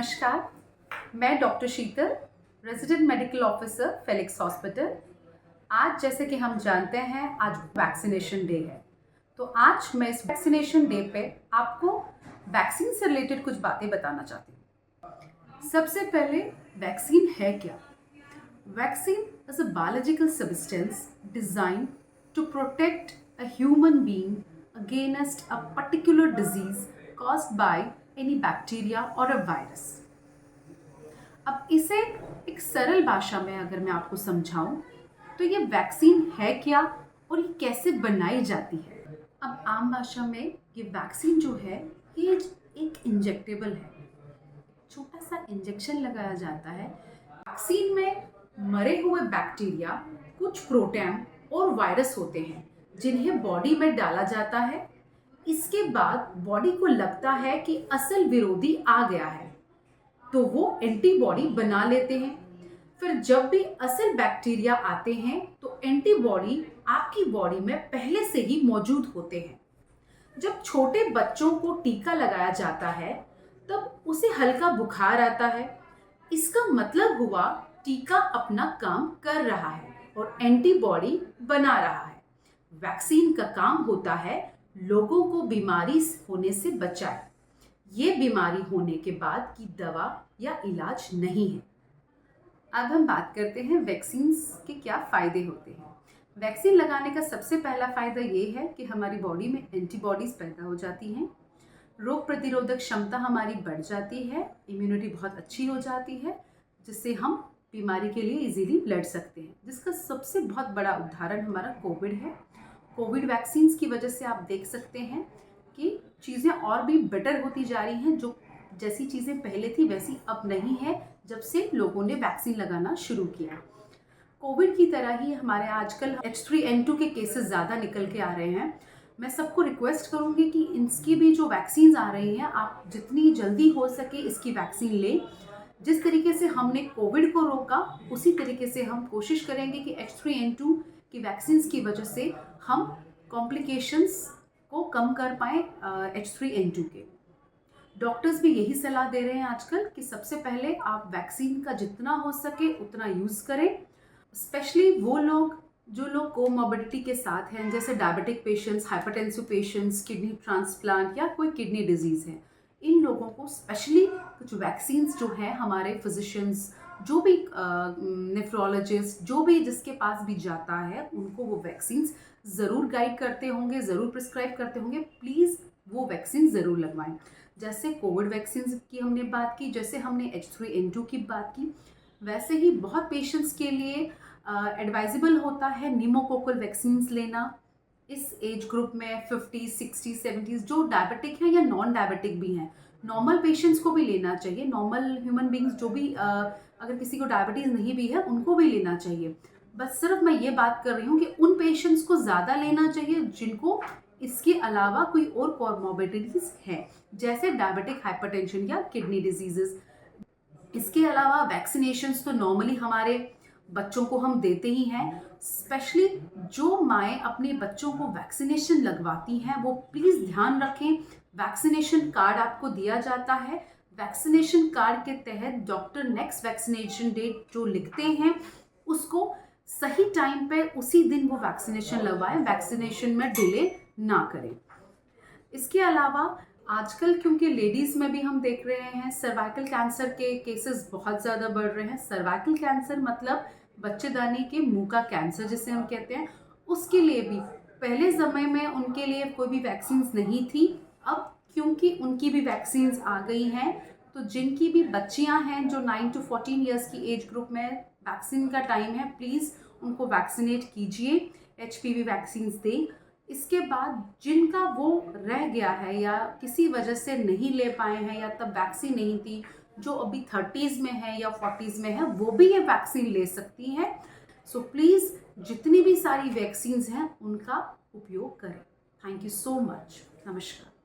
नमस्कार, मैं doctor Sheetal, resident medical officer Felix hospital. आज जैसे कि हम जानते हैं आज वैक्सीनेशन डे है, तो आज मैं इस वैक्सीनेशन डे पे आपको वैक्सीन से रिलेटेड कुछ बातें बताना चाहती हूँ। सबसे पहले वैक्सीन है क्या? Vaccine is a biological substance designed to protect a human being against a particular disease caused by any bacteria or a virus। अब इसे एक सरल भाषा में अगर मैं आपको समझाऊं तो ये वैक्सीन है क्या और ये कैसे बनाई जाती है। अब आम भाषा में ये वैक्सीन जो है ये एक इंजेक्टेबल है। छोटा सा इंजेक्शन लगाया जाता है। वैक्सीन में मरे हुए बैक्टीरिया, कुछ प्रोटोन और वायरस होते हैं जिन्हें बॉडी में डाला जाता है। इसके बाद बॉडी को लगता है कि असल विरोधी आ गया है तो वो एंटीबॉडी बना लेते हैं। फिर जब भी असल बैक्टीरिया आते हैं तो एंटीबॉडी आपकी बॉडी में पहले से ही मौजूद होते हैं। जब छोटे बच्चों को टीका लगाया जाता है तब उसे हल्का बुखार आता है। इसका मतलब हुआ टीका अपना काम कर रहा है और एंटीबॉडी बना रहा है। वैक्सीन का काम होता है लोगों को बीमारी होने से बचाए। ये बीमारी होने के बाद की दवा या इलाज नहीं है। अब हम बात करते हैं वैक्सीन के क्या फायदे होते हैं। वैक्सीन लगाने का सबसे पहला फायदा ये है कि हमारी बॉडी में एंटीबॉडीज पैदा हो जाती हैं, रोग प्रतिरोधक क्षमता हमारी बढ़ जाती है, इम्यूनिटी बहुत अच्छी हो जाती है, जिससे हम बीमारी के लिए इजीली लड़ सकते हैं। जिसका सबसे बहुत बड़ा उदाहरण हमारा कोविड है। कोविड वैक्सीन्स की वजह से आप देख सकते हैं कि चीज़ें और भी बेटर होती जा रही हैं। जो जैसी चीज़ें पहले थी वैसी अब नहीं है जब से लोगों ने वैक्सीन लगाना शुरू किया। कोविड की तरह ही हमारे आजकल H3N2 के केसेस ज़्यादा निकल के आ रहे हैं। मैं सबको रिक्वेस्ट करूँगी कि इसकी भी जो वैक्सीन आ रही हैं आप जितनी जल्दी हो सके इसकी वैक्सीन लें। जिस तरीके से हमने कोविड को रोका उसी तरीके से हम कोशिश करेंगे कि H3N2 की वैक्सीन की वजह से हम कॉम्प्लिकेशंस को कम कर पाएँ H3N2 के। डॉक्टर्स भी यही सलाह दे रहे हैं आजकल कि सबसे पहले आप वैक्सीन का जितना हो सके उतना यूज़ करें। स्पेशली वो लोग जो लोग कोमॉर्बिडिटी के साथ हैं, जैसे diabetic patients, hypertensive patients, kidney transplant या कोई किडनी डिजीज़ है, इन लोगों को स्पेशली कुछ वैक्सीन्स जो हैं हमारे फिजिशियंस, जो भी नेफ्रोलॉजिस्ट, जो भी जिसके पास भी जाता है उनको वो वैक्सीन्स ज़रूर गाइड करते होंगे, ज़रूर प्रिस्क्राइब करते होंगे। प्लीज़ वो वैक्सीन ज़रूर लगवाएं। जैसे कोविड वैक्सीन की हमने बात की, जैसे हमने H3N2 की बात की, वैसे ही बहुत पेशेंट्स के लिए एडवाइजेबल होता है निमोकोकल वैक्सीन लेना। इस एज ग्रुप में 50, 60, 70 जो डायबिटिक हैं या नॉन डायबिटिक भी हैं, नॉर्मल पेशेंट्स को भी लेना चाहिए। नॉर्मल ह्यूमन बींग्स जो भी अगर किसी को डायबिटीज़ नहीं भी है उनको भी लेना चाहिए। बस सिर्फ मैं ये बात कर रही हूँ कि उन पेशेंट्स को ज़्यादा लेना चाहिए जिनको इसके अलावा कोई और कॉमॉर्बिडिटीज़ है, जैसे डायबिटिक, हाइपरटेंशन या किडनी डिजीजेस। इसके अलावा वैक्सीनेशंस तो नॉर्मली हमारे बच्चों को हम देते ही हैं। स्पेशली जो माएँ अपने बच्चों को वैक्सीनेशन लगवाती हैं वो प्लीज़ ध्यान रखें, वैक्सीनेशन कार्ड आपको दिया जाता है। वैक्सीनेशन कार्ड के तहत डॉक्टर नेक्स्ट वैक्सीनेशन डेट जो लिखते हैं उसको सही टाइम पे उसी दिन वो वैक्सीनेशन लगवाएं, वैक्सीनेशन में डिले ना करें। इसके अलावा आजकल क्योंकि लेडीज़ में भी हम देख रहे हैं सर्वाइकल कैंसर के केसेस बहुत ज़्यादा बढ़ रहे हैं। सर्वाइकल कैंसर मतलब बच्चेदानी के मुंह का कैंसर जिसे हम कहते हैं, उसके लिए भी पहले समय में उनके लिए कोई भी वैक्सीन्स नहीं थी। अब क्योंकि उनकी भी वैक्सीन्स आ गई हैं तो जिनकी भी बच्चियां हैं जो 9 to 14 ईयर्स की एज ग्रुप में वैक्सीन का टाइम है, प्लीज़ उनको वैक्सीनेट कीजिए, HPV वैक्सीन्स दें। इसके बाद जिनका वो रह गया है या किसी वजह से नहीं ले पाए हैं या तब वैक्सीन नहीं थी, जो अभी 30s में है या 40s में है, वो भी ये वैक्सीन ले सकती हैं। सो प्लीज़ जितनी भी सारी वैक्सीन्स हैं उनका उपयोग करें। Thank you so much. नमस्कार।